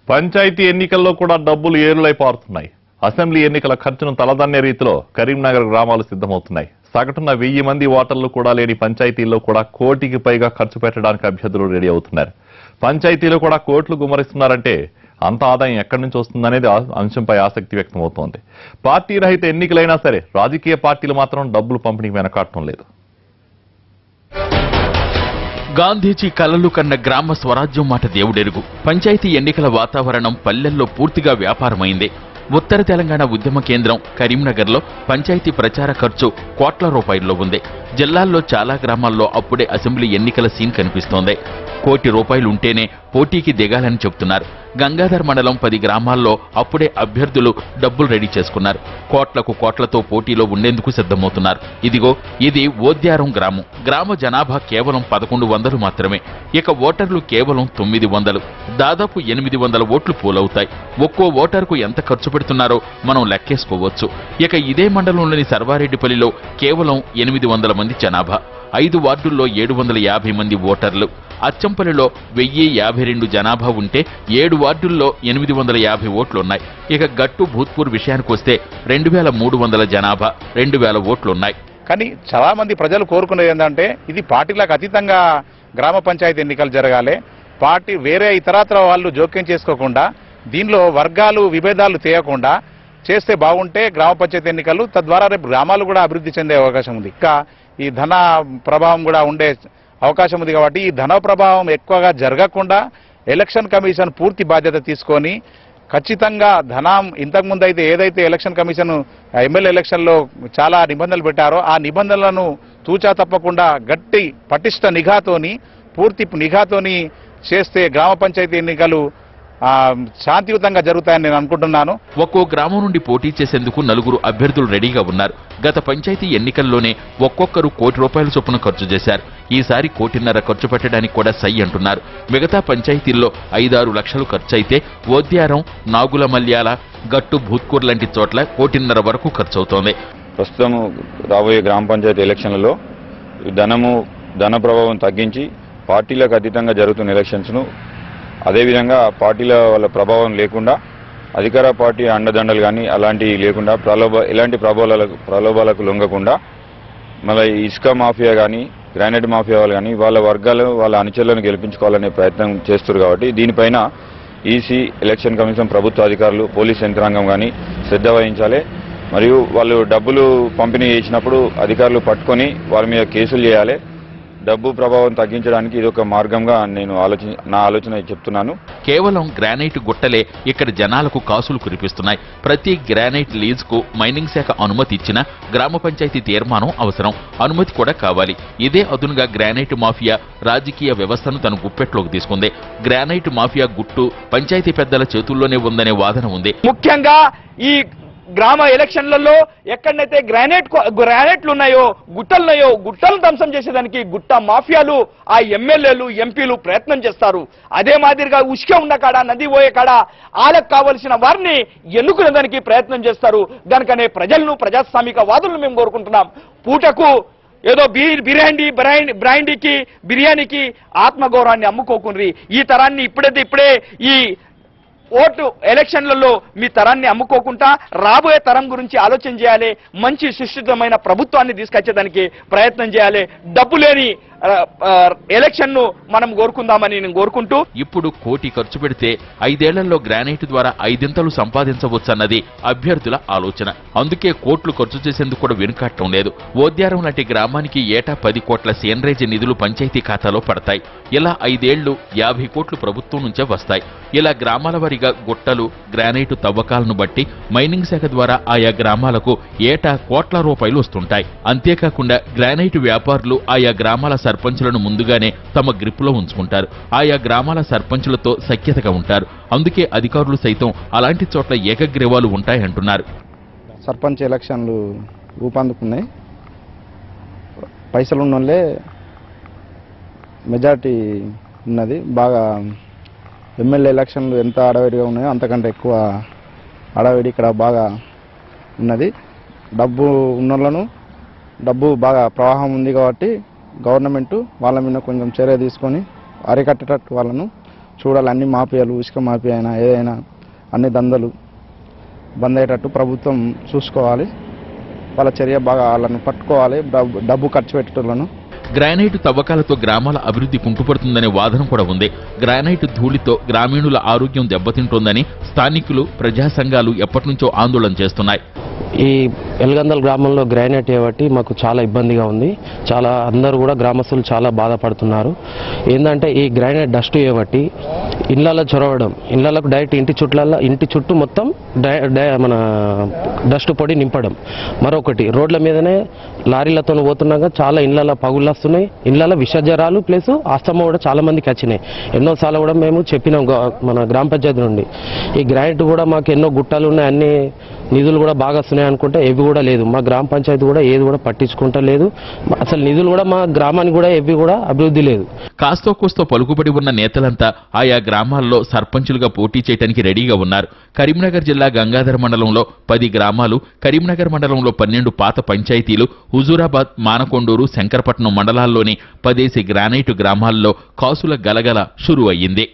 పంచాయతీ ఎన్నికల్లో కూడా డబ్బులు ఏరులై పారుతున్నాయి. అసెంబ్లీ ఎన్నికల ఖర్చును తలదన్నే రీతిలో కరీంనగర్ గ్రామాలు సిద్ధమవుతున్నాయి. సగటున 1000 మంది ఓటర్లు కూడా లేని పంచాయతీల్లో కూడా కోటికి పైగా ఖర్చు పెట్టడానికి అభ్యర్థులు రెడీ అవుతున్నారు. పంచాయతీలో కూడా కోట్లు గుమ్మరిస్తున్నారంటే అంత ఆదాయం ఎక్కడి నుంచి వస్తుందనేది అంశంపై ఆసక్తి వ్యక్తమవుతోంది. పార్టీ రహిత ఎన్నికలైనా సరే రాజకీయ పార్టీలు మాత్రం డబ్బులు పంపిణీకి వెనకాడటం లేదు. గాంధీజీ కలలు కన్న గ్రామ స్వరాజ్యం మాట దేవుడెరుగు. పంచాయతీ ఎన్నికల వాతావరణం పల్లెల్లో పూర్తిగా వ్యాపారమైంది. ఉత్తర తెలంగాణ ఉద్యమ కేంద్రం కరీంనగర్లో పంచాయతీ ప్రచార ఖర్చు కోట్ల రూపాయల్లో ఉంది. జిల్లాల్లో చాలా గ్రామాల్లో అప్పుడే అసెంబ్లీ ఎన్నికల సీన్ కనిపిస్తోంది. ₹1 కోటి ఉంటేనే పోటీకి దిగాలని చెబుతున్నారు. గంగాధర్ మండలం 10 గ్రామాల్లో అప్పుడే అభ్యర్థులు డబ్బులు రెడీ చేసుకున్నారు. కోట్లతో పోటీలో ఉండేందుకు సిద్ధమవుతున్నారు. ఇదిగో ఇది ఓద్యారం గ్రామం. గ్రామ జనాభా కేవలం 1100 మాత్రమే. ఇక ఓటర్లు కేవలం 900. దాదాపు 800 ఓట్లు పోలవుతాయి. ఒక్కో ఓటరుకు ఎంత ఖర్చు పెడుతున్నారో మనం లెక్కేసుకోవచ్చు. ఇక ఇదే మండలంలోని సర్వారెడ్డిపల్లిలో కేవలం 800 మంది జనాభా, 5 వార్డుల్లో 750 మంది ఓటర్లు. అచ్చంపల్లిలో 1052 జనాభా ఉంటే 7 వార్డుల్లో 850 ఓట్లున్నాయి. ఇక గట్టు భూత్పూర్ విషయానికొస్తే 2300 జనాభా, 2000 ఓట్లున్నాయి. కానీ చాలా మంది ప్రజలు కోరుకునేది ఏంటంటే ఇది పార్టీలకు అతీతంగా గ్రామ పంచాయతీ ఎన్నికలు జరగాలి. పార్టీ వేరే ఇతరత్ర వాళ్ళు జోక్యం చేసుకోకుండా దీనిలో వర్గాలు విభేదాలు చేయకుండా చేస్తే బాగుంటే గ్రామ పంచాయతీ ఎన్నికలు, తద్వారా రేపు గ్రామాలు కూడా అభివృద్ధి చెందే అవకాశం ఉంది. ఇంకా ఈ ధన ప్రభావం కూడా ఉండే అవకాశం ఉంది. కాబట్టి ఈ ధన ప్రభావం ఎక్కువగా జరగకుండా ఎలక్షన్ కమిషన్ పూర్తి బాధ్యత తీసుకొని ఖచ్చితంగా ధనం ఇంతకుముందు అయితే ఏదైతే ఎలక్షన్ కమిషన్ ఎమ్మెల్యే ఎలక్షన్లో చాలా నిబంధనలు పెట్టారో ఆ నిబంధనలను తూచా తప్పకుండా గట్టి పటిష్ట నిఘాతోని పూర్తి నిఘాతోని చేస్తే గ్రామ పంచాయతీ ఎన్నికలు శాంతియుతంగా జరుగుతాయని నేను అనుకుంటున్నాను. ఒక్కో గ్రామం నుండి పోటీ చేసేందుకు 4 అభ్యర్థులు రెడీగా ఉన్నారు. గత పంచాయతీ ఎన్నికల్లోనే ఒక్కొక్కరు ₹1 కోటి చొప్పున ఖర్చు చేశారు. ఈసారి ₹1.5 కోటి ఖర్చు పెట్టడానికి కూడా సై అంటున్నారు. మిగతా పంచాయతీల్లో 5-6 లక్షలు ఖర్చయితే ఓద్యారం, నాగుల మల్యాల, గట్టు భూత్కూర్ లాంటి చోట్ల ₹1.5 కోటి వరకు ఖర్చవుతోంది. ప్రస్తుతం రాబోయే గ్రామ పంచాయతీ ఎలక్షన్లలో ధన ప్రభావం తగ్గించి పార్టీలకు అతీతంగా జరుగుతున్న ఎలక్షన్స్ను అదేవిధంగా పార్టీల వాళ్ళ ప్రభావం లేకుండా అధికార పార్టీ అండదండలు కానీ అలాంటివి లేకుండా ఎలాంటి ప్రలోభాలకు లొంగకుండా మళ్ళీ ఇసుక మాఫియా కానీ గ్రానైట్ మాఫియా వాళ్ళు కానీ వాళ్ళ వర్గాలు వాళ్ళ అనుచరులను గెలిపించుకోవాలనే ప్రయత్నం చేస్తారు. కాబట్టి దీనిపైన ఈసీ, ఎలక్షన్ కమిషన్, ప్రభుత్వ అధికారులు, పోలీస్ యంత్రాంగం కానీ శ్రద్ధ వహించాలి. మరియు వాళ్ళు డబ్బులు పంపిణీ చేసినప్పుడు అధికారులు పట్టుకొని వాళ్ళ మీద కేసులు చేయాలి. డబ్బు ప్రభావం తగ్గించడానికి ఇది ఒక మార్గంగా నేను నా ఆలోచన చెప్తున్నాను. కేవలం గ్రానైట్ గుట్టలే ఇక్కడ జనాలకు కాసులు కురిపిస్తున్నాయి. ప్రతి గ్రానైట్ లీజుకు మైనింగ్ శాఖ అనుమతి ఇచ్చినా గ్రామ పంచాయతీ తీర్మానం అవసరం, అనుమతి కూడా కావాలి. ఇదే అదునుగా గ్రానైట్ మాఫియా రాజకీయ వ్యవస్థను తన గుప్పెట్లోకి తీసుకుంది. గ్రానైట్ మాఫియా గుట్టు పంచాయతీ పెద్దల చేతుల్లోనే ఉందనే వాదన ఉంది. ముఖ్యంగా ఈ గ్రామ ఎలక్షన్లలో ఎక్కడైతే గ్రానైట్లు ఉన్నాయో, గుట్టలను ధ్వంసం చేసేదానికి గుట్ట మాఫియాలు, ఆ ఎమ్మెల్యేలు, ఎంపీలు ప్రయత్నం చేస్తారు. అదే మాదిరిగా ఉష్కే ఉన్న కాడ, నది పోయే కాడ వాళ్ళకు కావలసిన వారిని ఎన్నుకునేదానికి ప్రయత్నం చేస్తారు. దానికనే ప్రజలను, ప్రజాస్వామిక వాదులను మేము కోరుకుంటున్నాం. పూటకు ఏదో బ్రాండీకి, బిర్యానీకి ఆత్మగౌరవాన్ని అమ్ముకోకుండ్రి. ఈ తరాన్ని ఇప్పుడే ఈ ఓటు ఎలక్షన్లలో మీ తరాన్ని అమ్ముకోకుండా రాబోయే తరం గురించి ఆలోచన చేయాలి. మంచి సుస్థితమైన ప్రభుత్వాన్ని తీసుకొచ్చేదానికి ప్రయత్నం చేయాలి. డబ్బు లేని ఎలక్షన్ ను మనం కోరుకుందామని నేను కోరుకుంటూ, ఇప్పుడు ₹1 కోటి ఖర్చు పెడితే 5 ఏళ్లలో గ్రానైట్ ద్వారా 5 సంపాదించవచ్చన్నది అభ్యర్థుల ఆలోచన. అందుకే కోట్లు ఖర్చు చేసేందుకు కూడా వెనుకాడటం లేదు. ఓద్యారం లాంటి గ్రామానికి ఏటా 10 కోట్ల సేనరేజ్ నిధులు పంచాయతీ ఖాతాలో పడతాయి. ఇలా 5 ఏళ్లు 50 కోట్లు ప్రభుత్వం నుంచే వస్తాయి. ఇలా గ్రామాల వారీగా గుట్టలు, గ్రానైట్ తవ్వకాలను బట్టి మైనింగ్ శాఖ ద్వారా ఆయా గ్రామాలకు ఏటా కోట్ల రూపాయలు వస్తుంటాయి. అంతేకాకుండా గ్రానైట్ వ్యాపారులు ఆయా గ్రామాల సర్పంచులను ముందుగానే తమ గ్రిప్పులో ఉంచుకుంటారు. ఆయా గ్రామాల సర్పంచులతో సఖ్యతగా ఉంటారు. అందుకే అధికారులు సైతం అలాంటి చోట్ల ఏకగ్రీవాలు ఉంటాయంటున్నారు. సర్పంచ్ ఎలక్షన్లు ఊపందుకున్నాయి. పైసలు ఉన్నోళ్ళే మెజార్టీ ఉన్నది. బాగా ఎమ్మెల్యే ఎలక్షన్లు ఎంత అడవిడిగా ఉన్నాయో అంతకంటే ఎక్కువ అడవిడి ఇక్కడ బాగా ఉన్నది. డబ్బు ఉన్నోళ్ళను డబ్బు బాగా ప్రవాహం ఉంది కాబట్టి గవర్నమెంట్ వాళ్ళ మీద కొంచెం చర్య తీసుకొని అరికట్టేటట్టు వాళ్ళను చూడాలి. అన్ని మాఫియాలు, ఇసుక మాఫియా అయినా ఏదైనా అన్ని దందలు బంద్ అయ్యేటట్టు ప్రభుత్వం చూసుకోవాలి. వాళ్ళ చర్య బాగా వాళ్ళని పట్టుకోవాలి, డబ్బు ఖర్చు పెట్టేటోళ్ళను. గ్రానైట్ తవ్వకాలతో గ్రామాల అభివృద్ధి కుంటుపడుతుందనే వాదన కూడా ఉంది. గ్రానైట్ ధూళితో గ్రామీణుల ఆరోగ్యం దెబ్బతింటోందని స్థానికులు, ప్రజా సంఘాలు ఎప్పటినుంచో ఆందోళన చేస్తున్నాయి. ఈ ఎల్గందల్ గ్రామంలో గ్రానైట్ చేయబట్టి మాకు చాలా ఇబ్బందిగా ఉంది. అందరూ కూడా గ్రామస్తులు చాలా బాధపడుతున్నారు. ఏంటంటే ఈ గ్రానైట్ డస్ట్ చేయబట్టి ఇళ్లలో చొరవడం, ఇళ్లకు డైరెక్ట్ ఇంటి చుట్టూ మొత్తం మన డస్ట్ పొడి నింపడం. మరొకటి రోడ్ల మీదనే లారీలతో పోతున్నాక చాలా ఇళ్లలో పగుళ్ళు వస్తున్నాయి. ఇళ్లలో విషజ్వరాలు ప్లస్ ఆస్తమా కూడా చాలా మందికి వచ్చినాయి. ఎన్నోసార్లు కూడా మేము చెప్పినాం మన గ్రామ పంచాయతీ నుండి. ఈ గ్రానైట్ కూడా మాకు ఎన్నో గుట్టాలు ఉన్నాయి, అన్ని నిధులు కూడా బాగా వస్తున్నాయి అనుకుంటే ఏవి కూడా లేదు. మా గ్రామ పంచాయతీ కూడా ఏది కూడా పట్టించుకుంటా లేదు. అసలు నిధులు కూడా మా గ్రామానికి కూడా ఏవి కూడా అభివృద్ధి లేదు. కాస్తో కూస్తో పలుకుబడి ఉన్న నేతలంతా ఆయా గ్రామాల్లో సర్పంచులుగా పోటీ చేయడానికి రెడీగా ఉన్నారు. కరీంనగర్ జిల్లా గంగాధర మండలంలో 10 గ్రామాలు, కరీంనగర్ మండలంలో 12 పాత పంచాయతీలు, హుజూరాబాద్, మానకొండూరు, శంకరపట్నం మండలాల్లోని 10 గ్రానైట్ గ్రామాల్లో కాసుల గలగల షురు అయ్యింది.